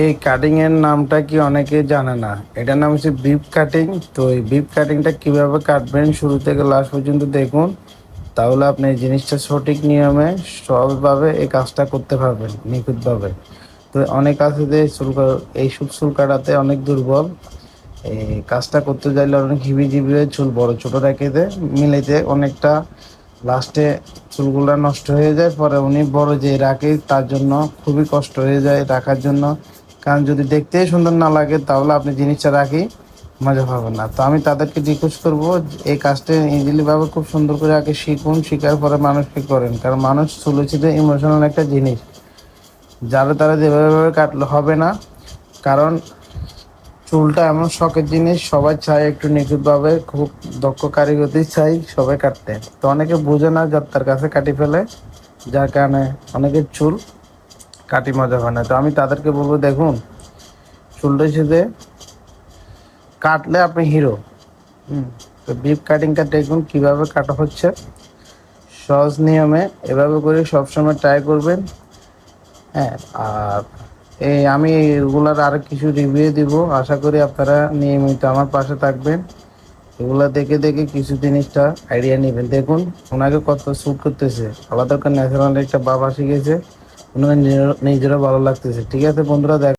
এই কাটিং এর নামটা কি অনেকে জানে না। এটার নাম হচ্ছে বিপ কাটিং। তো এই বিপ কাটিংটা কিভাবে কাটবেন শুরু থেকে লাস্ট পর্যন্ত দেখুন, তাহলে আপনি এই জিনিসটা সঠিক নিয়মে সহজভাবে এই কাজটা করতে পারবেন নিখুঁতভাবে। তো অনেক আছে যে এইসব চুল কাটাতে অনেক দুর্বল, এই কাজটা করতে চাইলে অনেক হিবিজিবি হয়ে চুল বড় ছোট রেখে দেয়, মিলাইতে অনেকটা লাস্টে চুলগুলা নষ্ট হয়ে যায়। পরে উনি বড় যে রাখে তার জন্য খুবই কষ্ট হয়ে যায় রাখার জন্য। কারণ যদি দেখতেই সুন্দর না লাগে তাহলে আপনি জিনিসটা রাখি মজা পাবেন না। তো আমি তাদেরকে রিকোয়েস্ট করবো এই কাজটা ইজিলি ভাবে খুব সুন্দর করে আগে শিখুন, শিখার পরে মানুষকে করেন। কারণ মানুষ চুল হচ্ছে ইমোশনাল একটা জিনিস, যারা তারা যেভাবে ভাবে কাটলে হবে না। কারণ চুলটা এমন শখের জিনিস, সবাই চায় একটু নিখুঁতভাবে খুব দক্ষ কারিগরি চাই সবাই কাটতে। তো অনেকে বোঝে না, যার তার কাছে কাটি ফেলে, যার কারণে অনেকের চুল কাটি মজা হয় না। তো আমি তাদেরকে বলবো দেখুন, চুলটা সাথে কাটলে আপনি হিরো। তো বিপ কাটিংটা দেখুন কীভাবে কাটা হচ্ছে সহজ নিয়মে, এভাবে করে সবসময় ট্রাই করবেন। হ্যাঁ, আর আমি এগুলার আরও কিছু রিভিউ দিব, আশা করি আপনারা নিয়মিত আমার পাশে থাকবেন। এগুলা দেখে দেখে কিছু জিনিসটা আইডিয়া নেবেন। দেখুন ওনাকে কত শ্যুট করতেছে, আলাদা করে ন্যাচারাল একটা বাবা শিখেছে, ওনার নিজেরও ভালো লাগতেছে। ঠিক আছে বন্ধুরা, দেখ।